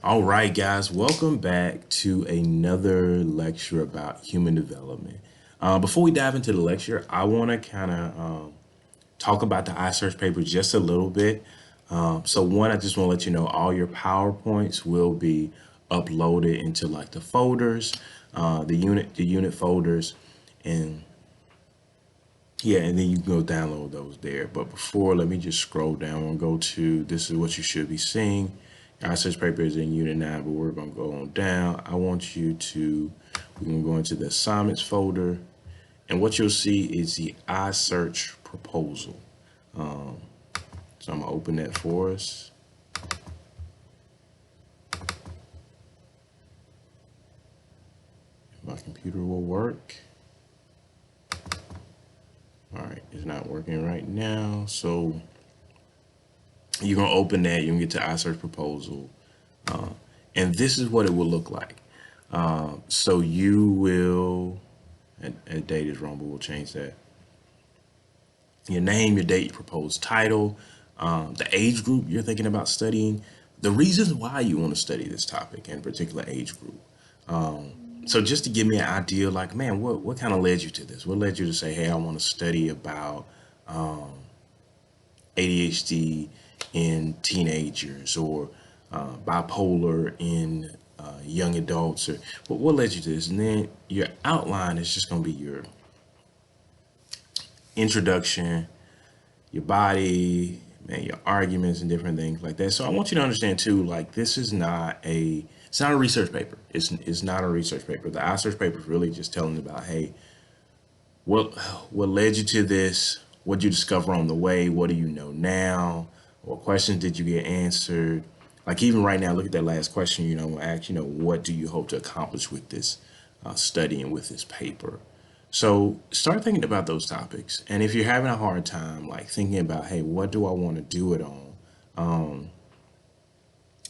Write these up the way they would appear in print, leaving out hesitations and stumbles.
All right, guys, welcome back to another lecture about human development. Before we dive into the lecture, I want to kind of talk about the iSearch paper just a little bit. So, one, I just want to let you know all your PowerPoints will be uploaded into like the folders, the unit folders, and yeah, and then you can go download those there. But before, let me just scroll down and go to this is what you should be seeing. Our search paper is in Unit 9, but we're going to go on down. I want you to, we're going to go into the assignments folder, and what you'll see is the iSearch proposal. So I'm going to open that for us. My computer will work. All right, it's not working right now. So you're going to open that, you're going to get to iSearch proposal. And this is what it will look like. So you will, and date is wrong, but we'll change that. Your name, your date, your proposed title, the age group you're thinking about studying, the reasons why you want to study this topic in particular age group. So just to give me an idea, like, man, what kind of led you to this? What led you to say, hey, I want to study about ADHD in teenagers or bipolar in young adults, or what led you to this? And then your outline is just going to be your introduction, your body, man, your arguments and different things like that. So I want you to understand too, like this is not a it's not a research paper. It's not a research paper. The iSearch paper is really just telling about, hey, what led you to this? What did you discover on the way? What do you know now? What questions did you get answered? Like even right now, look at that last question. Ask, what do you hope to accomplish with this study and with this paper? So start thinking about those topics. And if you're having a hard time, like thinking about, hey, what do I want to do it on?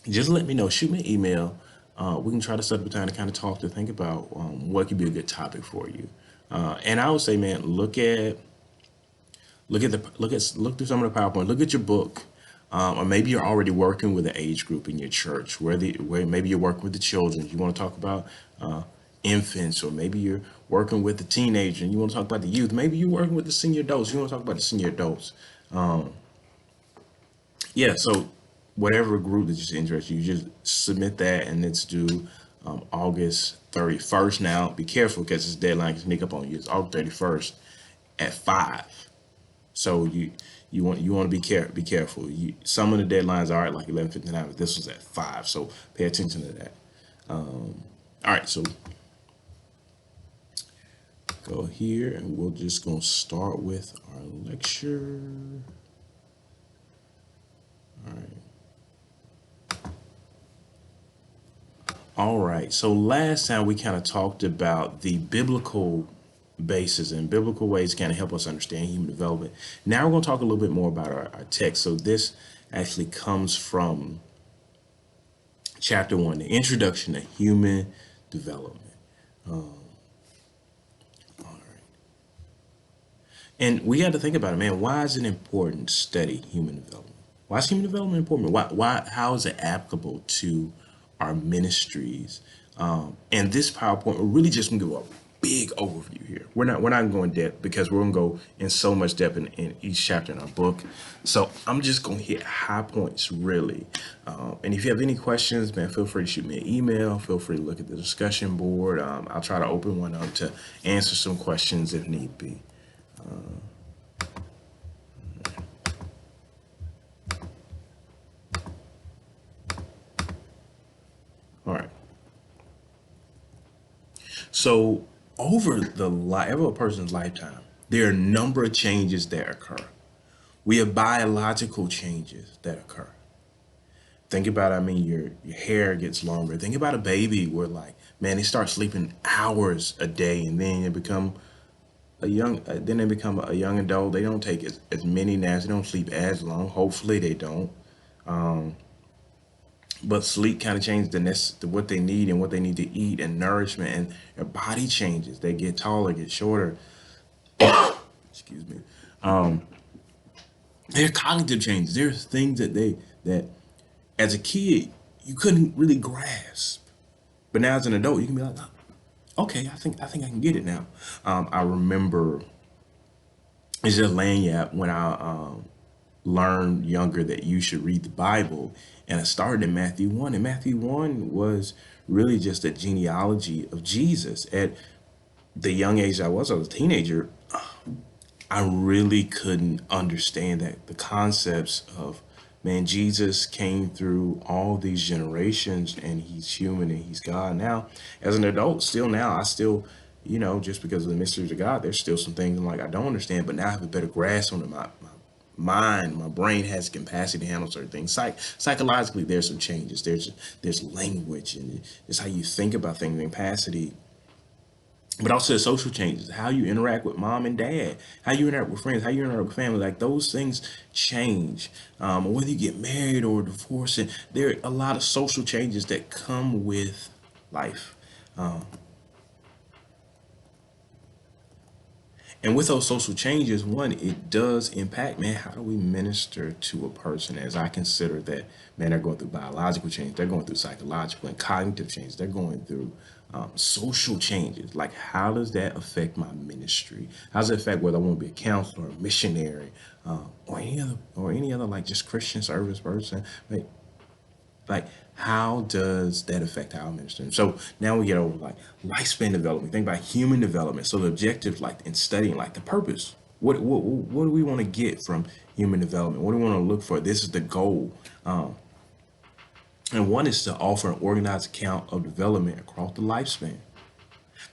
Just let me know. Shoot me an email. We can try to set up a time to kind of talk to think about what could be a good topic for you. And I would say, man, look through some of the PowerPoint. Look at your book, or maybe you're already working with an age group in your church, where maybe you're working with the children. You want to talk about infants, or maybe you're working with the teenager and you want to talk about the youth. Maybe you're working with the senior adults. You want to talk about the senior adults. Yeah. So whatever group that just interests you, you just submit that, and it's due August 31st. Now, be careful because this deadline can sneak up on you. It's August 31st at 5. So you want to be careful. Some of the deadlines are at like 11:59, but this was at 5. So pay attention to that. All right, so go here, and we're just gonna start with our lecture. All right. All right. So last time we kind of talked about the biblical basis and biblical ways to kind of help us understand human development. Now we're going to talk a little bit more about our text. So this actually comes from chapter 1, the introduction to human development. All right. And we got to think about it, man. Why is it important to study human development? Why is human development important? How is it applicable to our ministries? And this PowerPoint, we're really just gonna give a big overview here. We're not going depth because we're gonna go in so much depth in each chapter in our book. So I'm just gonna hit high points really. And if you have any questions, man, feel free to shoot me an email. Feel free to look at the discussion board. I'll try to open one up to answer some questions if need be. All right. So over a person's lifetime, there are a number of changes that occur. We have biological changes that occur. Think about, I mean, your hair gets longer. Think about a baby where, like, man, they start sleeping hours a day, and then they become a young adult. They don't take as many naps. They don't sleep as long. Hopefully, they don't. But sleep kind of changes what they need and what they need to eat and nourishment, and their body changes. They get taller, get shorter. Excuse me. There are cognitive changes. There's things that as a kid you couldn't really grasp. But now as an adult, you can be like, "Oh, okay, I think I can get it now." I remember it's just lanyard when I learned younger that you should read the Bible, and I started in Matthew 1, and Matthew 1 was really just a genealogy of Jesus. At the young age I was a teenager, I really couldn't understand that the concepts of, man, Jesus came through all these generations and he's human and he's God. Now, as an adult, still now, I still, just because of the mysteries of God, there's still some things I'm like I don't understand, but now I have a better grasp on it. My mind, my brain has capacity to handle certain things. Psychologically, there's some changes. There's language and it's how you think about things and capacity, but also the social changes, how you interact with mom and dad, how you interact with friends, how you interact with family, like those things change. Whether you get married or divorced, and there are a lot of social changes that come with life. And with those social changes, one, it does impact, man, how do we minister to a person? As I consider that, man, they're going through biological change, they're going through psychological and cognitive change, they're going through social changes. Like, how does that affect my ministry? How does it affect whether I want to be a counselor, a missionary, or any other like just Christian service person? Like, how does that affect how I minister? So now we get over like lifespan development. Think about human development. So the objectives, like in studying, like the purpose. What do we want to get from human development? What do we want to look for? This is the goal. And one is to offer an organized account of development across the lifespan.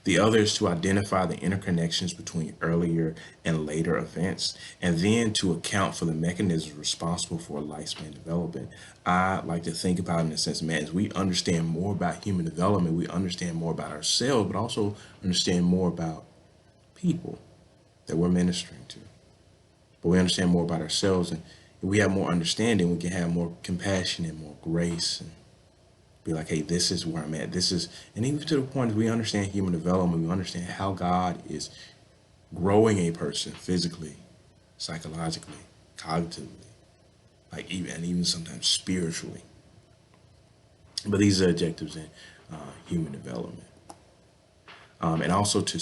The other is to identify the interconnections between earlier and later events, and then to account for the mechanisms responsible for lifespan development. I like to think about it in the sense, man, as we understand more about human development, we understand more about ourselves, but also understand more about people that we're ministering to. But we understand more about ourselves, and if we have more understanding, we can have more compassion and more grace and be like, hey, this is where I'm at. This is, and even to the point we understand human development, we understand how God is growing a person physically, psychologically, cognitively, like even sometimes spiritually. But these are objectives in human development, and also to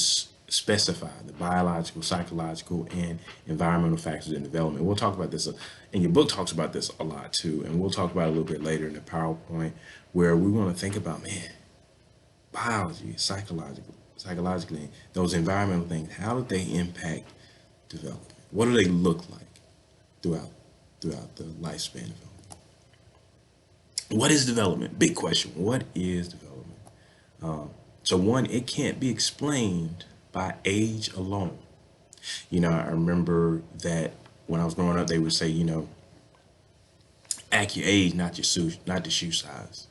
specify the biological, psychological, and environmental factors in development. We'll talk about this, and your book talks about this a lot too, and we'll talk about it a little bit later in the PowerPoint, where we want to think about, man, biology, psychologically, those environmental things, how do they impact development? What do they look like throughout the lifespan of development? What is development? Big question. What is development? So one, it can't be explained by age alone. I remember that when I was growing up, they would say, act your age, not the shoe size,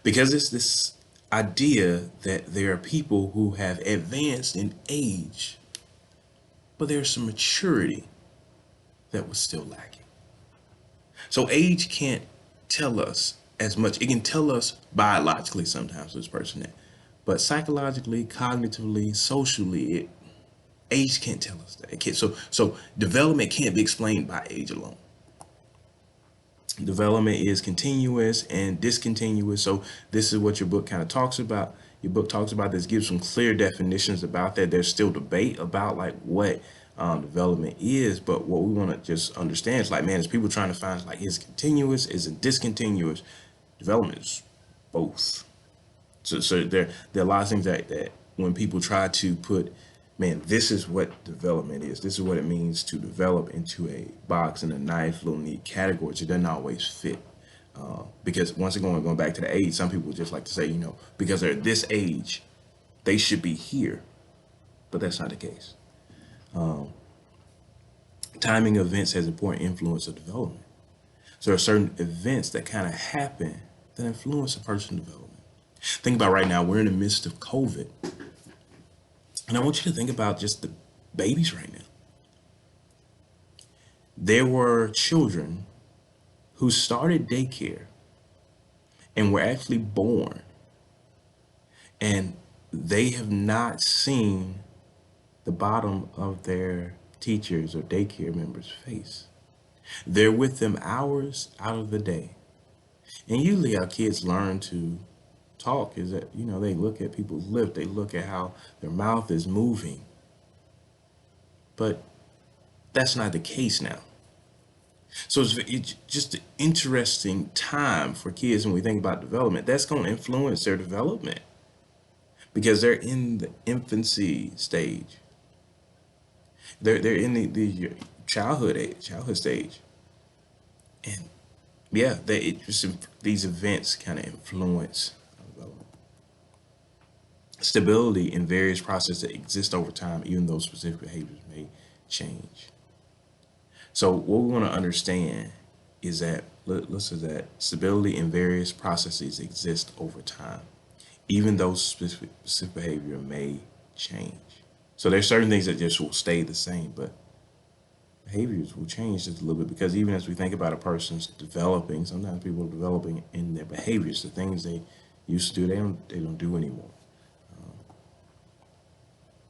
because it's this idea that there are people who have advanced in age, but there's some maturity that was still lacking. So age can't tell us as much. It can tell us biologically sometimes this person that, but psychologically, cognitively, socially, age can't tell us that. It can't, so development can't be explained by age alone. Development is continuous and discontinuous. So this is what your book kind of talks about. Your book talks about this, gives some clear definitions about that. There's still debate about like what development is, but what we want to just understand is like, man, is people trying to find like, is it continuous, is it discontinuous? Development is both. So there are a lot of things that when people try to put, man, this is what development is. This is what it means to develop into a box and a nice little neat categories. It doesn't always fit. Because once again, going back to the age, some people just like to say, because they're this age, they should be here. But that's not the case. Timing of events has important influence of development. So there are certain events that kind of happen that influence a person's development. Think about right now, we're in the midst of COVID. And I want you to think about just the babies right now. There were children who started daycare and were actually born, and they have not seen the bottom of their teachers or daycare members' face. They're with them hours out of the day. And usually how kids learn to talk is that, they look at people's lips, they look at how their mouth is moving. But that's not the case now. So it's just an interesting time for kids when we think about development. That's going to influence their development because they're in the infancy stage. They're in the childhood stage, and yeah, these events kind of influence development. Stability in various processes that exist over time, even though specific behaviors may change. So what we want to understand is that listen that stability in various processes exist over time, even though specific behavior may change. So there's certain things that just will stay the same, but behaviors will change just a little bit because even as we think about a person's developing, sometimes people are developing in their behaviors, the things they used to do, they don't do anymore.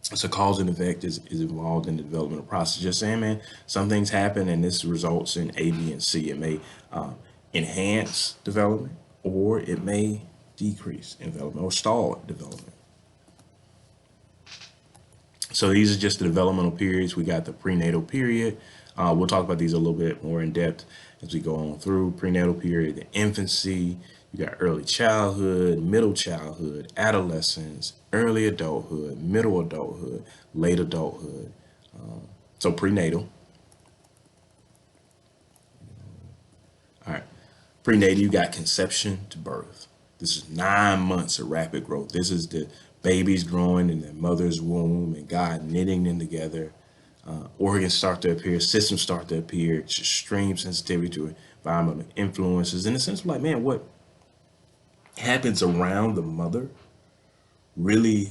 So cause and effect is involved in the developmental process. Just saying, man, some things happen and this results in A, B, and C. It may enhance development or it may decrease in development or stall development. So these are just the developmental periods. We got the prenatal period. We'll talk about these a little bit more in depth as we go on through prenatal period, the infancy. You got early childhood, middle childhood, adolescence, early adulthood, middle adulthood, late adulthood. So prenatal. All right. Prenatal, you got conception to birth. This is 9 months of rapid growth. This is the babies growing in their mother's womb and God knitting them together. Organs start to appear, systems start to appear, extreme sensitivity to environmental influences. In the sense of like, man, what happens around the mother really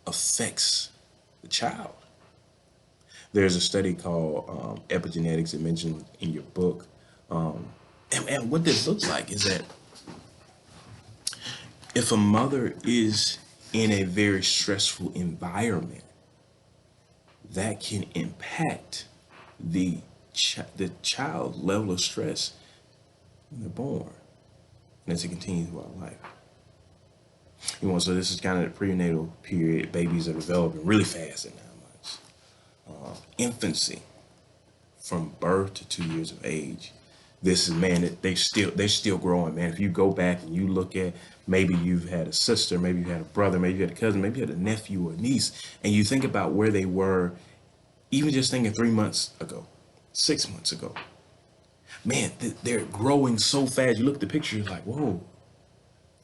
affects the child. There's a study called epigenetics that mentioned in your book. And what this looks like is that if a mother is in a very stressful environment, that can impact the the child's level of stress when they're born and as it continues throughout life. So this is kind of the prenatal period. Babies are developing really fast in 9 months. Infancy, from birth to 2 years of age. This is, man, they're still growing, man. If you go back and you look at, maybe you've had a sister, maybe you had a brother, maybe you had a cousin, maybe you had a nephew or a niece, and you think about where they were, even just thinking 3 months ago, 6 months ago. Man, they're growing so fast. You look at the picture, you're like, whoa,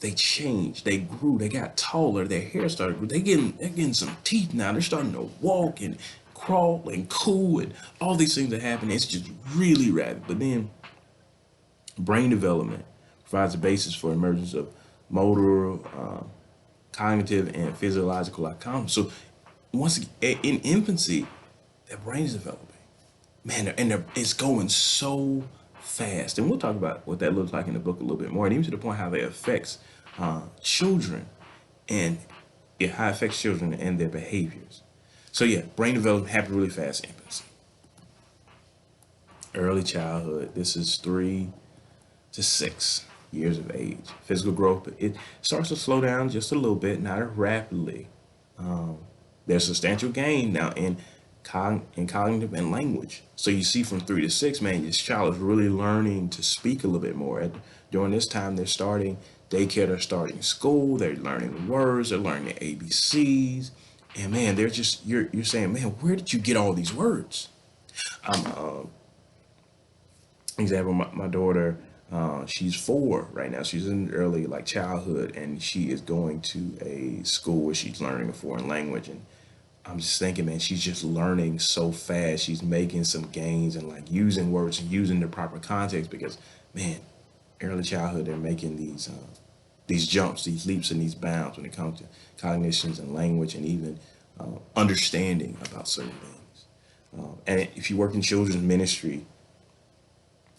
they changed, they grew, they got taller, their hair started, they're getting some teeth now. They're starting to walk and crawl and coo and all these things that happen. It's just really rapid. But then brain development provides a basis for emergence of motor, cognitive, and physiological outcomes. So in infancy, their brain is developing, man, it's going so fast. And we'll talk about what that looks like in the book a little bit more, and even to the point how that affects children and how it affects children and their behaviors. So yeah, brain development happens really fast in infancy. Early childhood, this is 3 to 6 years of age. Physical growth, but it starts to slow down just a little bit, not rapidly. There's substantial gain now in cognitive and language. So you see from 3 to 6, man, this child is really learning to speak a little bit more. During this time, they're starting daycare, they're starting school, they're learning words, they're learning the ABCs. And man, they're just, you're saying, man, where did you get all these words? Example, my daughter, she's 4 right now. She's in early like childhood, and she is going to a school where she's learning a foreign language. And I'm just thinking, man, she's just learning so fast. She's making some gains and like using words and using the proper context because, man, early childhood, they're making these jumps, these leaps, and these bounds when it comes to cognitions and language and even understanding about certain things. And if you work in children's ministry,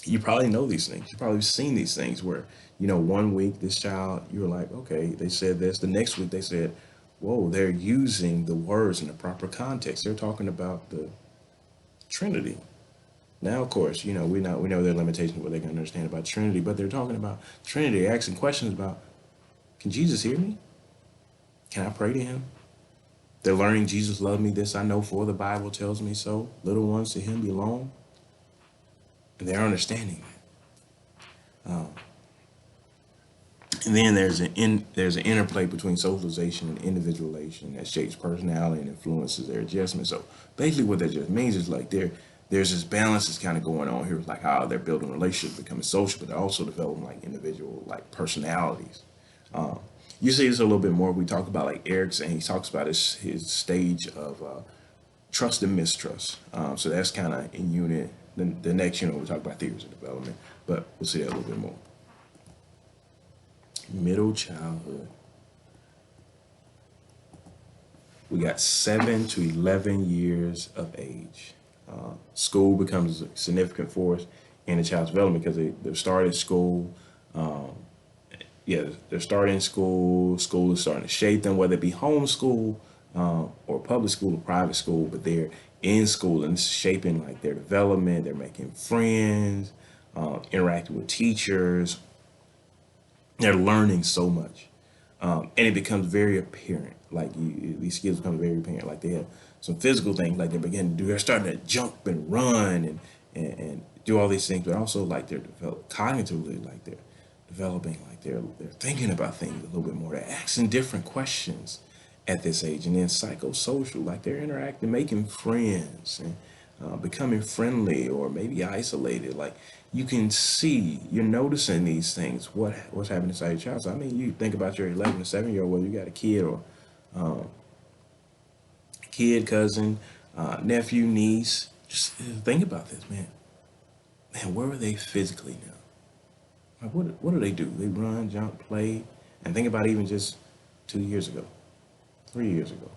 you probably know these things. You've probably seen these things where, one week this child, you're like, okay, they said this. The next week they said, whoa, they're using the words in the proper context. They're talking about the Trinity. Now, of course, we know their limitations, what they can understand about Trinity, but they're talking about Trinity, they're asking questions about, can Jesus hear me? Can I pray to him? They're learning Jesus loved me. This I know, for the Bible tells me so. Little ones to him belong. And they're understanding that. And then there's an interplay between socialization and individualization that shapes personality and influences their adjustment. So basically, what that just means is like there's this balance that's kind of going on here, like how they're building relationships, becoming social, but they're also developing like individual like personalities. Um, you see this a little bit more. We talk about like Erickson. He talks about his stage of trust and mistrust. So that's kind of in unit. The next, we talk about theories of development, but we'll see that a little bit more. Middle childhood. We got 7 to 11 years of age. School becomes a significant force in a child's development because they're starting school. Um, yeah, they're starting school. School is starting to shape them, whether it be homeschool or public school or private school, but they're in school and it's shaping like their development. They're making friends, interacting with teachers. They're learning so much. And it becomes very apparent. Like these skills become very apparent. Like they have some physical things, like they begin to do. They're starting to jump and run and do all these things, but also like they're develop cognitively, like they're developing, like they're thinking about things a little bit more. They're asking different questions at this age, and then psychosocial, like they're interacting, making friends, and becoming friendly or maybe isolated. Like you can see, you're noticing these things. What's happening inside your child? So I mean, you think about your 11 to 7 year old, whether you got a kid or kid, cousin, nephew, niece. Just think about this, man. Man, where are they physically now? Like, what do they do? They run, jump, play, and think about even just 2 years ago, 3 years ago.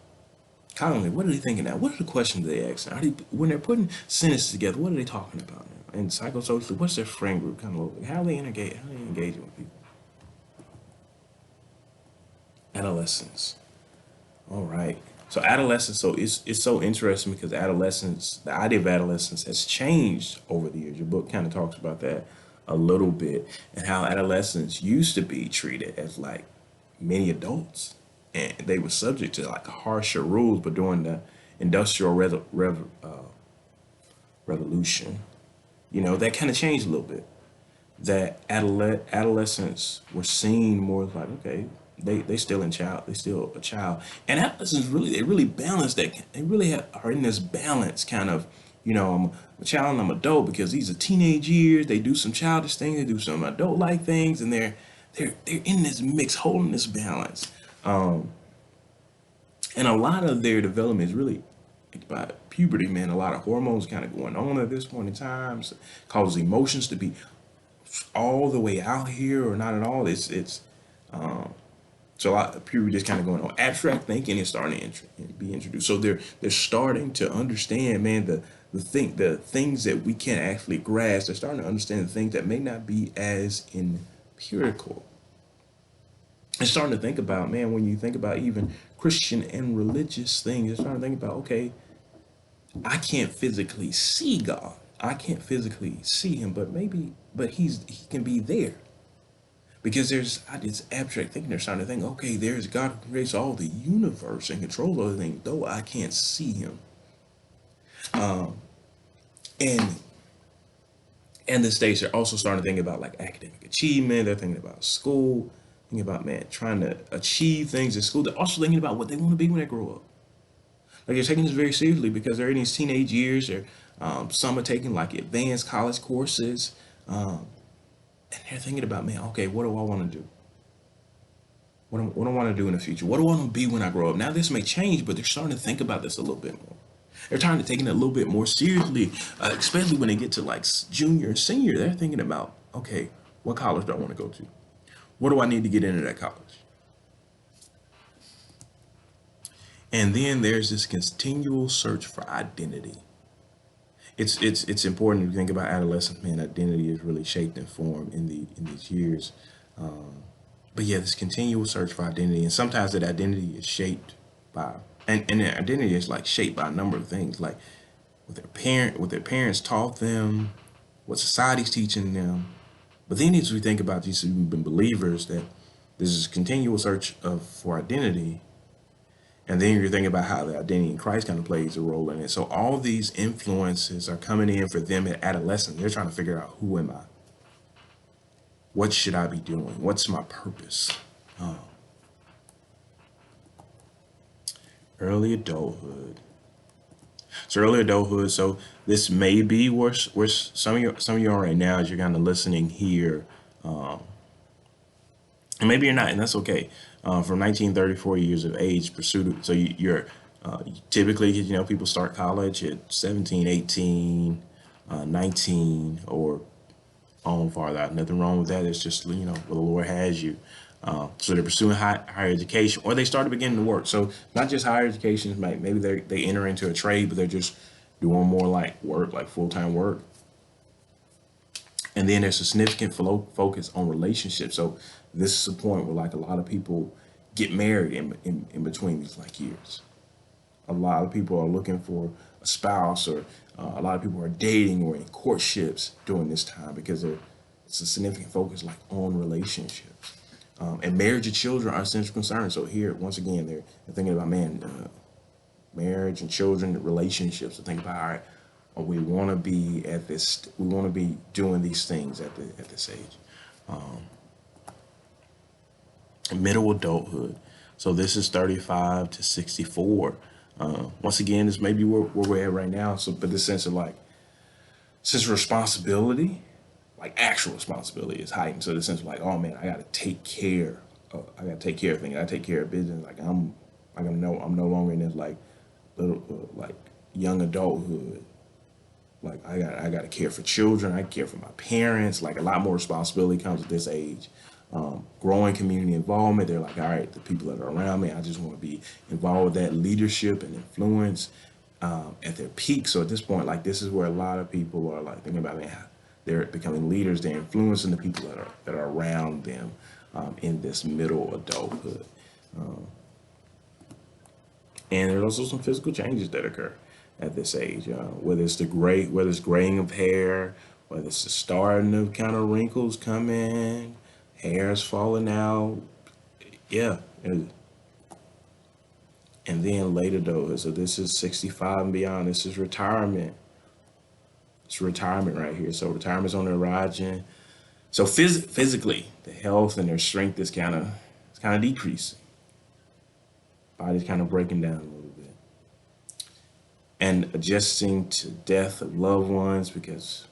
Commonly, what are they thinking now? What are the questions they ask? Are they, when they're putting sentences together, what are they talking about now? And psychosocially, what's their friend group kind of look like? How are they engage? How are they engaging with people? Adolescence. All right. So adolescence. So it's so interesting because adolescence, the idea of adolescence has changed over the years. Your book kind of talks about that a little bit and how adolescents used to be treated as like many adults, and they were subject to like harsher rules. But during the industrial revolution, that kind of changed a little bit. That adolescents were seen more as like, okay, they still in child, they still a child, and adolescents really they really balance that. They really are in this balance kind of. I'm a child and I'm adult because these are teenage years. They do some childish things, they do some adult like things, and they're in this mix, holding this balance. And a lot of their development is really by puberty, man. A lot of hormones kind of going on at this point in time, so causes emotions to be all the way out here or not at all. It's so a lot of puberty is kind of going on. Abstract thinking is starting to be introduced. So they're starting to understand, man, the things that we can't actually grasp. They're starting to understand the things that may not be as empirical. They're starting to think about, man, when you think about even Christian and religious things, they're starting to think about, okay, I can't physically see God. I can't physically see him, but he can be there. Because there's this abstract thinking. They're starting to think, okay, there's God who creates all the universe and controls everything, though I can't see him. And and the states are also starting to think about like academic achievement. They're thinking about school, thinking about man trying to achieve things in school. They're also thinking about what they want to be when they grow up. Like they're taking this very seriously because they're in these teenage years. Or some are taking like advanced college courses, and they're thinking about, man, okay, what do I want to do? What do I want to do in the future? What do I want to be when I grow up? Now this may change, but they're starting to think about this a little bit more. They're trying to take it a little bit more seriously, especially when they get to like junior and senior. They're thinking about, okay, what college do I want to go to? What do I need to get into that college? And then there's this continual search for identity. It's important to think about adolescence, man. Identity is really shaped and formed in these years. But yeah, this continual search for identity, and sometimes that identity is shaped by, and the identity is like shaped by a number of things. Like what their parents taught them, what society's teaching them. But then as we think about these who've been believers, that there's this continual search for identity, and then you're thinking about how the identity in Christ kind of plays a role in it. So all these influences are coming in for them at adolescence. They're trying to figure out, who am I? What should I be doing? What's my purpose? Early adulthood. So early adulthood. So this may be where some of you are right now as you're kind of listening here, and maybe you're not, and that's okay. From 1934 years of age, pursuit. So you're typically, people start college at 17, 18, 19, or on farther out. Nothing wrong with that. It's just, where the Lord has you. So they're pursuing higher education, or they start beginning to work. So not just higher education, maybe they enter into a trade, but they're just doing more like work, like full time work. And then there's a significant focus on relationships. So this is a point where like a lot of people get married in between these like years. A lot of people are looking for a spouse, or a lot of people are dating or in courtships during this time because it's a significant focus like on relationships. And marriage and children are central concerns. So here, once again, they're thinking about, man, marriage and children, relationships. To think about, all right, we want to be at this, we want to be doing these things at this age. Middle adulthood. So this is 35 to 64. Once again, this may be where we're at right now. So, but the sense of like, sense of responsibility, like actual responsibility, is heightened. So the sense of like, oh man, I got to take care. I got to take care of things. I take care of business. I'm no longer in this like little like young adulthood. Like I got to care for children. I care for my parents. Like a lot more responsibility comes at this age. Growing community involvement. They're like, all right, the people that are around me, I just want to be involved with that leadership and influence at their peak. So at this point, like this is where a lot of people are like thinking about, man, they're becoming leaders. They're influencing the people that are around them in this middle adulthood. And there's also some physical changes that occur at this age, whether it's graying of hair, whether it's the starting of kind of wrinkles coming, hair's falling out, yeah. And then later though, so this is 65 and beyond. This is retirement. It's retirement right here. So retirement's on the horizon. So physically, the health and their strength is kind of decreasing. Body's kind of breaking down a little bit, and adjusting to death of loved ones, because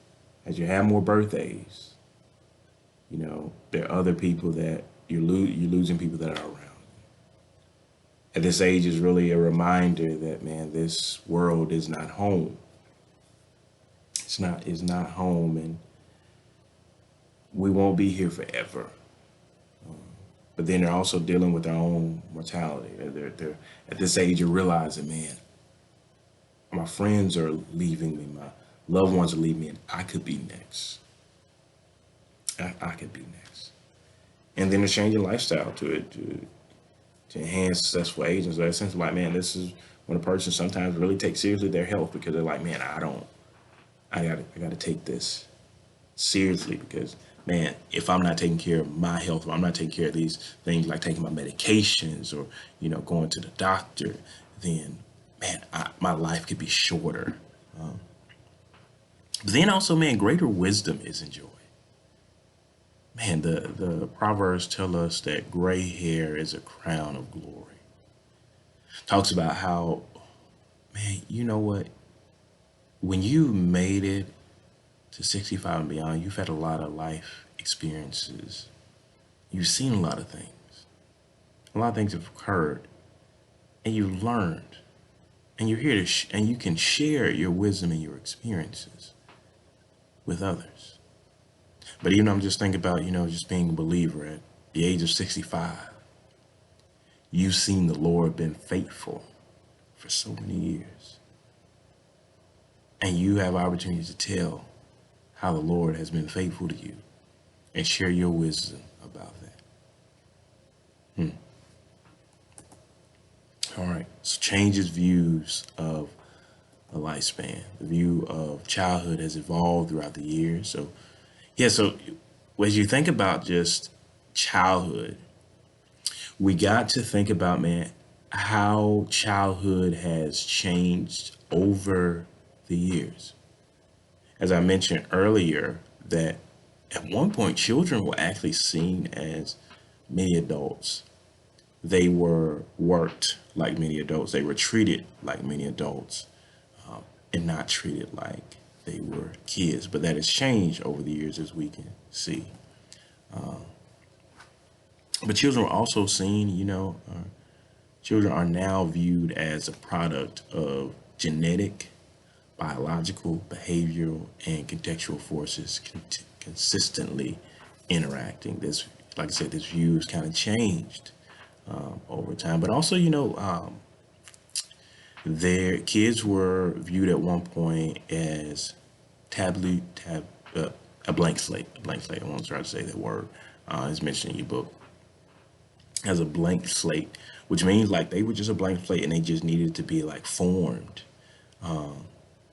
as you have more birthdays, there are other people that you're losing people that are around. At this age is really a reminder that, man, this world is not home. It's not home, and we won't be here forever. But then they're also dealing with their own mortality. They're at this age, you're realizing, man, my friends are leaving me, my loved ones are leaving me, and I could be next. I could be next. And then a change in lifestyle to enhance successful aging. So that sense of like, man, this is when a person sometimes really takes seriously their health, because they're like, man, I gotta take this seriously, because man, if I'm not taking care of my health, if I'm not taking care of these things like taking my medications, or going to the doctor, then man, my life could be shorter. But then also, man, greater wisdom is enjoyed. Man, the Proverbs tell us that gray hair is a crown of glory. Talks about how, man, you know what? When you made it to 65 and beyond, you've had a lot of life experiences. You've seen a lot of things. A lot of things have occurred, and you learned, and you're here and you can share your wisdom and your experiences with others. But even I'm just thinking about, just being a believer at the age of 65, you've seen the Lord been faithful for so many years. And you have opportunity to tell how the Lord has been faithful to you and share your wisdom about that. All right. So changes views of lifespan. The view of childhood has evolved throughout the years. So, yeah, so as you think about just childhood, we got to think about, man, how childhood has changed over the years. As I mentioned earlier, that at one point children were actually seen as many adults. They were worked like many adults. They were treated like many adults, and not treated like they were kids. But that has changed over the years, as we can see. But children were also seen, children are now viewed as a product of genetic, biological, behavioral, and contextual forces consistently interacting. This, like I said, this view has kind of changed over time. But also, their kids were viewed at one point as taboo, uh, a blank slate. A blank slate. I won't try to say that word. It's mentioned in your book as a blank slate, which means like they were just a blank slate and they just needed to be like formed.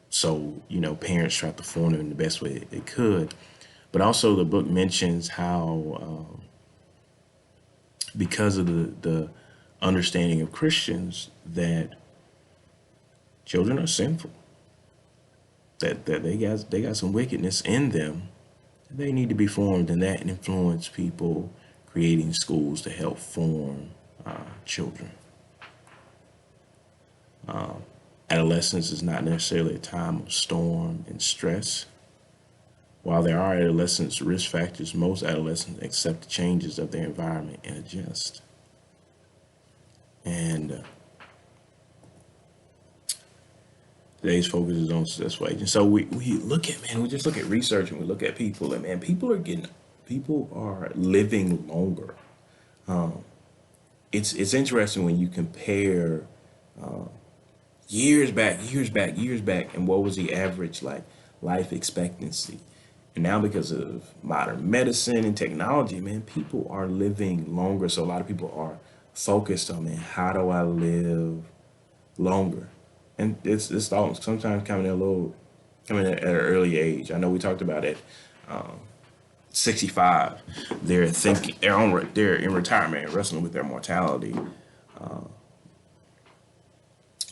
So, parents tried to form them in the best way they could. But also, the book mentions how, because of the understanding of Christians, that children are sinful, that they got some wickedness in them. They need to be formed, and that influence people creating schools to help form children. Adolescence is not necessarily a time of storm and stress. While there are adolescents risk factors, most adolescents accept the changes of their environment and adjust. And today's focus is on successful aging. So we look at, man, we just look at research and we look at people, and man, people are living longer. It's interesting when you compare years back, and what was the average like life expectancy. And now, because of modern medicine and technology, man, people are living longer. So a lot of people are focused on, man, how do I live longer? And it's thoughts sometimes coming at an early age. I know we talked about it. 65, they're thinking they're in retirement, wrestling with their mortality.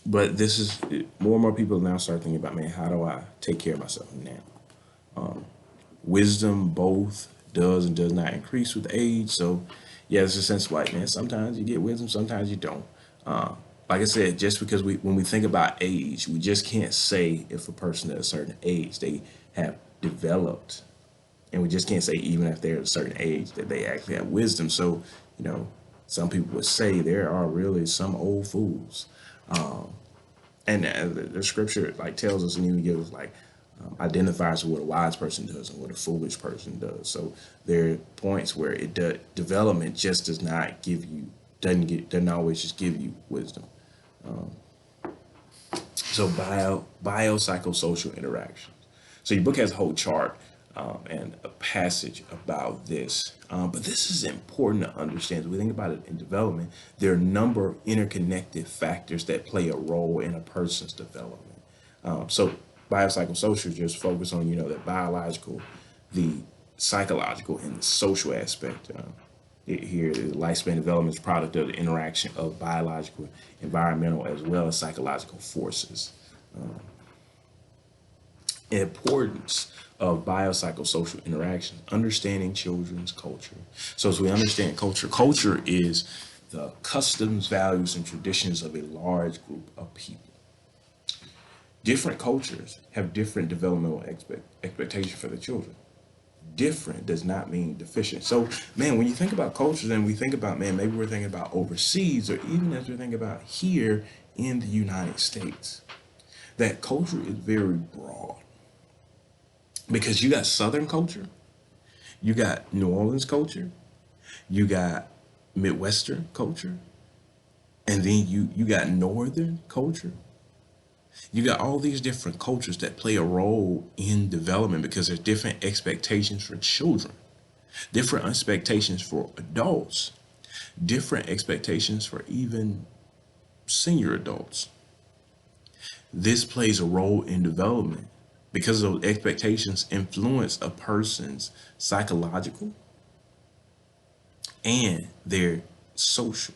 But this is more and more people now start thinking about, man, how do I take care of myself now? Wisdom both does and does not increase with age. So, yeah, it's a sense like, man, sometimes you get wisdom, sometimes you don't. Like I said, just because when we think about age, we just can't say if a person at a certain age they have developed, and we just can't say even if they're at a certain age that they actually have wisdom. So, you know, some people would say there are really some old fools. And the scripture like tells us and even gives us like identifies what a wise person does and what a foolish person does. So there are points where development just does not give you doesn't always just give you wisdom. So biopsychosocial interactions. So your book has a whole chart and a passage about this. But this is important to understand. As we think about it in development, there are a number of interconnected factors that play a role in a person's development. So biopsychosocial just focus on, the biological, the psychological, and the social aspect. Here, the lifespan development is a product of the interaction of biological, environmental, as well as psychological forces. Importance of biopsychosocial interactions, understanding children's culture. So as we understand culture is the customs, values, and traditions of a large group of people. Different cultures have different developmental expectations for the children. Different does not mean deficient. So, man, when you think about cultures and we think about, man, maybe we're thinking about overseas or even as we're thinking about here in the United States, that culture is very broad because you got Southern culture, you got New Orleans culture, you got Midwestern culture, and then you got Northern culture. You got all these different cultures that play a role in development because there's different expectations for children, different expectations for adults, different expectations for even senior adults. This plays a role in development because those expectations influence a person's psychological and their social.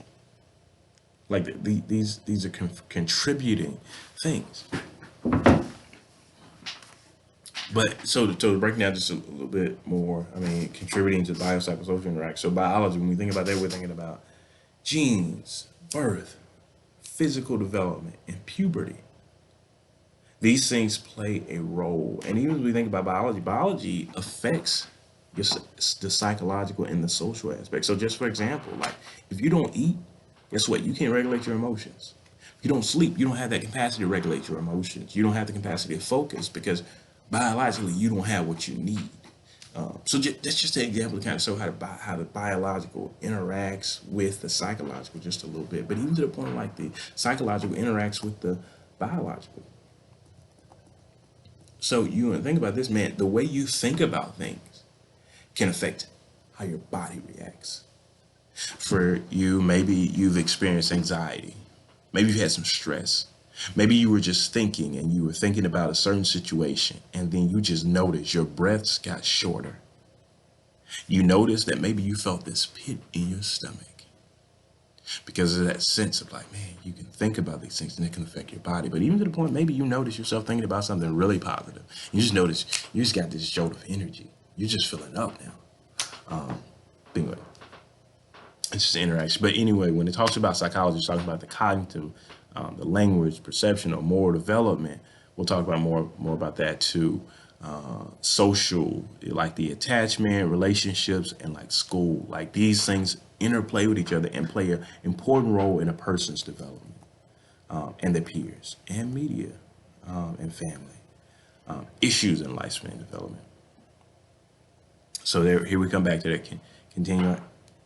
Like these are contributing things. But so to break down just a little bit more, I mean, contributing to biopsychosocial interaction. So biology, when we think about that, we're thinking about genes, birth, physical development, and puberty. These things play a role. And even as we think about biology, biology affects your, the psychological and the social aspect. So just for example, like if you don't eat, guess what? You can't regulate your emotions. If you don't sleep, you don't have that capacity to regulate your emotions. You don't have the capacity to focus because biologically you don't have what you need. That's just an example to kind of show how the biological interacts with the psychological just a little bit. But even to the point like the psychological interacts with the biological. So you think about this, man. The way you think about things can affect how your body reacts. For you, maybe you've experienced anxiety. Maybe you had some stress. Maybe you were just thinking and you were thinking about a certain situation, and then you just noticed your breaths got shorter. You noticed that maybe you felt this pit in your stomach because of that sense of like, man, you can think about these things and it can affect your body. But even to the point, maybe you notice yourself thinking about something really positive. You just notice you just got this jolt of energy. You're just feeling up now. Anyway, it's just interaction. But anyway, when it talks about psychology, it's talking about the cognitive, the language, perception, or moral development. We'll talk about more about that too. Social, like the attachment, relationships, and like school, like these things interplay with each other and play an important role in a person's development, and their peers and media, and family, issues in lifespan development. So there, here we come back to that continuing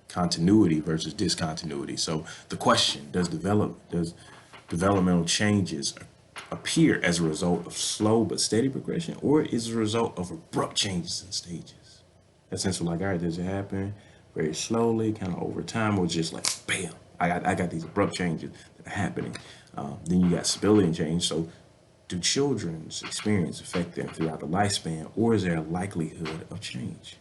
continuity versus discontinuity. So the question: does developmental changes appear as a result of slow but steady progression, or is it a result of abrupt changes in stages? That's essentially like, all right, does it happen very slowly, kind of over time, or just like bam? I got these abrupt changes that are happening. Then you got stability and change. So do children's experience affect them throughout the lifespan, or is there a likelihood of change?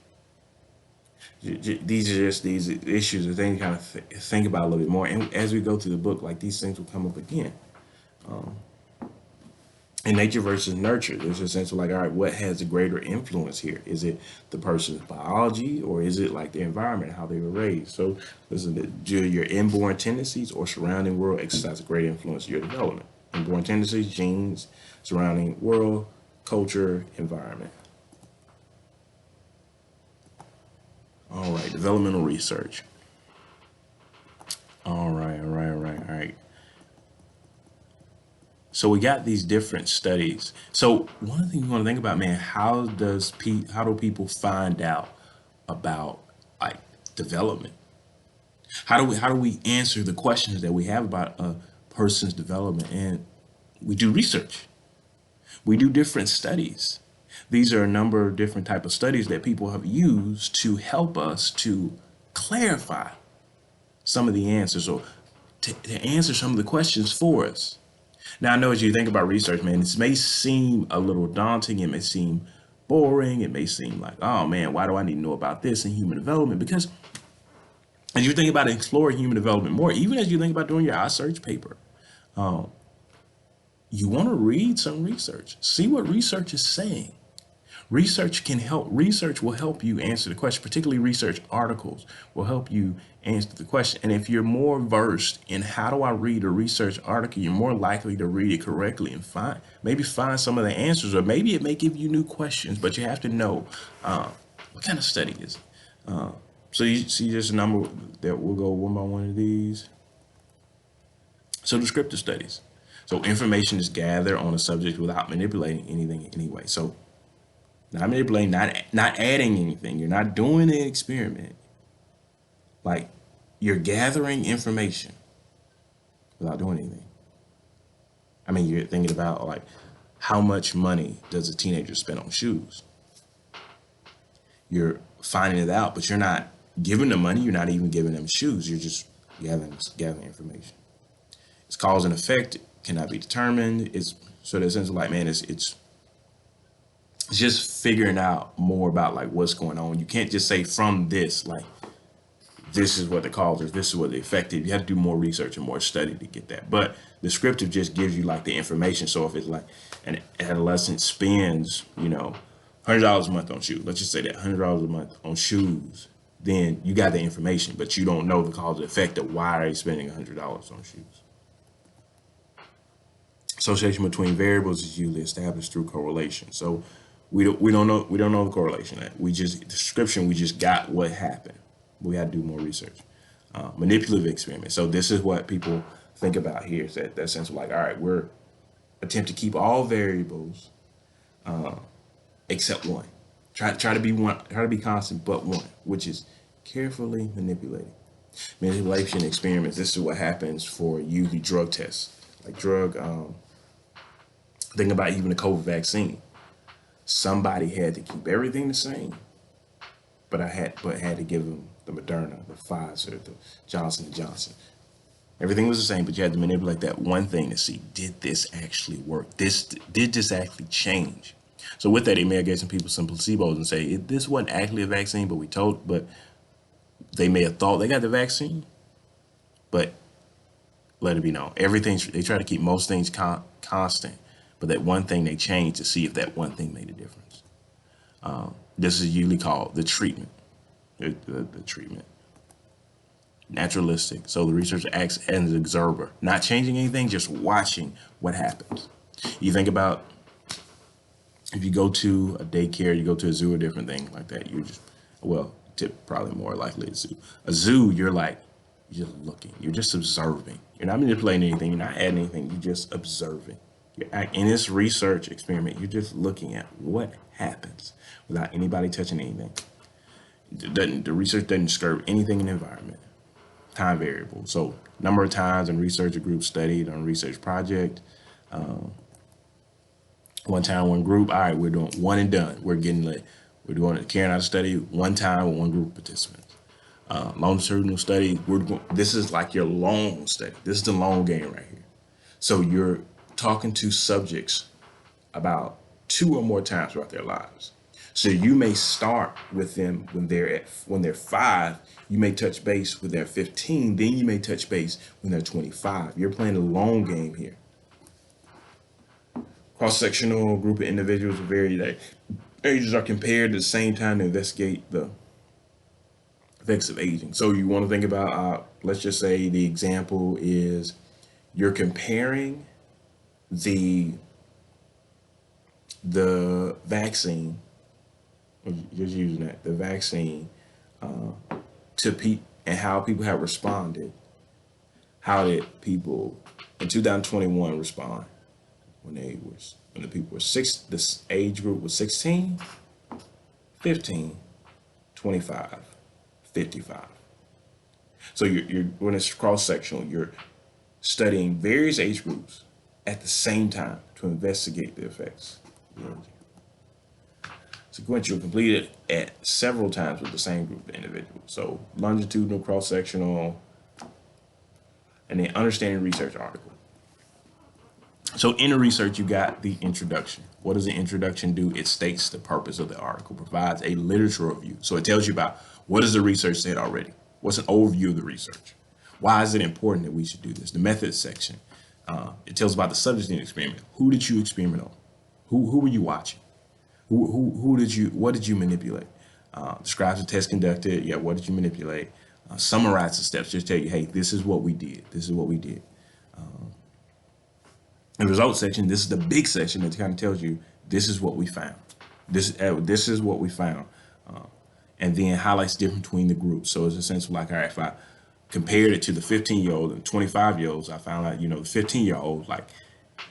These are just these issues that they kind of think about a little bit more. And as we go through the book, like these things will come up again. In nature versus nurture, there's a sense of like, all right, what has a greater influence here? Is it the person's biology, or is it like the environment, how they were raised? So listen, do your inborn tendencies or surrounding world exercise a great influence on your development? Inborn tendencies, genes, surrounding world, culture, environment. All right, developmental research. All right. So we got these different studies. So one of the things you want to think about, man, how do people find out about like development? How do we answer the questions that we have about a person's development? And we do research. We do different studies. These are a number of different type of studies that people have used to help us to clarify some of the answers, or to answer some of the questions for us. Now, I know as you think about research, man, this may seem a little daunting. It may seem boring. It may seem like, oh man, why do I need to know about this in human development? Because as you think about exploring human development more, even as you think about doing your iSearch paper, you want to read some research, see what research is saying. Research will help you answer the question. Particularly research articles will help you answer the question. And if you're more versed in how do I read a research article, you're more likely to read it correctly and find some of the answers, or maybe it may give you new questions. But you have to know what kind of study is it. So you see, there's a number that we'll go one by one of these. So descriptive studies. So information is gathered on a subject without manipulating anything in any way. So not manipulating, not adding anything. You're not doing an experiment. Like, you're gathering information without doing anything. I mean, you're thinking about like, how much money does a teenager spend on shoes? You're finding it out, but you're not giving them money. You're not even giving them shoes. You're just gathering information. It's cause and effect cannot be determined. It's sort of essentially like, man, it's just figuring out more about like what's going on. You can't just say from this, like this is what the cause is, this is what the effect is. You have to do more research and more study to get that. But descriptive just gives you like the information. So if it's like an adolescent spends, $100 a month on shoes, let's just say that $100 a month on shoes, then you got the information, but you don't know the cause and effect of why are you spending $100 on shoes. Association between variables is usually established through correlation. So we don't know the correlation. We just description. We just got what happened. We had to do more research. Manipulative experiment. So this is what people think about here. Is that sense of like, all right, we're attempt to keep all variables except one. Try to be one. Try to be constant, but one, which is carefully manipulating. Manipulation experiments. This is what happens for usually drug tests, like drug. Think about even the COVID vaccine. Somebody had to keep everything the same, but had to give them the Moderna, the Pfizer, the Johnson and Johnson. Everything was the same, but you had to manipulate that one thing to see, did this actually work? Did this actually change? So with that, they may have given some people some placebos and say this wasn't actually a vaccine, but they may have thought they got the vaccine, but let it be known, they try to keep most things constant, but that one thing they change to see if that one thing made a difference. This is usually called the treatment. The treatment. Naturalistic. So the researcher acts as an observer, not changing anything, just watching what happens. You think about if you go to a daycare, you go to a zoo or different thing like that, you're just, probably more likely a zoo. A zoo, you're just looking, you're just observing. You're not manipulating anything, you're not adding anything, you're just observing. In this research experiment, you're just looking at what happens without anybody touching anything. The research doesn't disturb anything in the environment. Time variable. So number of times in researcher group studied on a research project. One time, one group. All right, we're doing one and done. We're carrying out a study one time with one group of participants. Longitudinal study. This is like your long study. This is the long game right here. So you're talking to subjects about 2 or more times throughout their lives. So you may start with them when they're 5. You may touch base when they're 15. Then you may touch base when they're 25. You're playing a long game here. Cross-sectional group of individuals of varied ages are compared at the same time to investigate the effects of aging. So you want to think about, let's just say the example is you're comparing the vaccine, just using the vaccine, to and how people have responded. How did people in 2021 respond when the people were this age group was 16, 15, 25, 55. So you're when it's cross-sectional, you're studying various age groups at the same time to investigate the effects. Sequential completed at several times with the same group of individuals. So longitudinal, cross-sectional, and then understanding research article. So in the research, you got the introduction. What does the introduction do? It states the purpose of the article, provides a literature review. So it tells you about what has the research said already? What's an overview of the research? Why is it important that we should do this? The methods section. It tells about the subject in the experiment. Who did you experiment on? Who were you watching? What did you manipulate? Describes the test conducted. Yeah, what did you manipulate? Summarize the steps. Just tell you, hey, this is what we did. This is what we did. The results section. This is the big section that kind of tells you this is what we found. This is what we found, and then highlights the difference between the groups. So it's essentially like, all right, if I compared it to the 15-year-old and 25-year-olds, I found out, the 15-year-olds, like,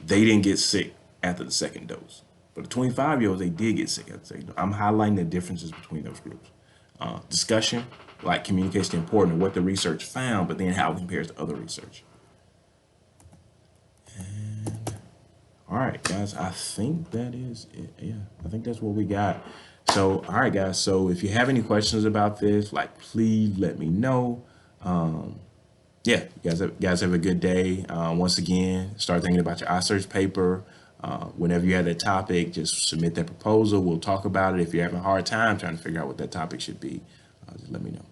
they didn't get sick after the second dose. But the 25-year-olds, they did get sick after the second dose. I'm highlighting the differences between those groups. Discussion, like communication important, what the research found, but then how it compares to other research. And all right, guys, I think that is it. Yeah, I think that's what we got. So, all right, guys. So if you have any questions about this, like, please let me know. Yeah, guys have a good day. Once again, start thinking about your iSearch paper. Whenever you have that topic, just submit that proposal. We'll talk about it. If you're having a hard time trying to figure out what that topic should be, just let me know.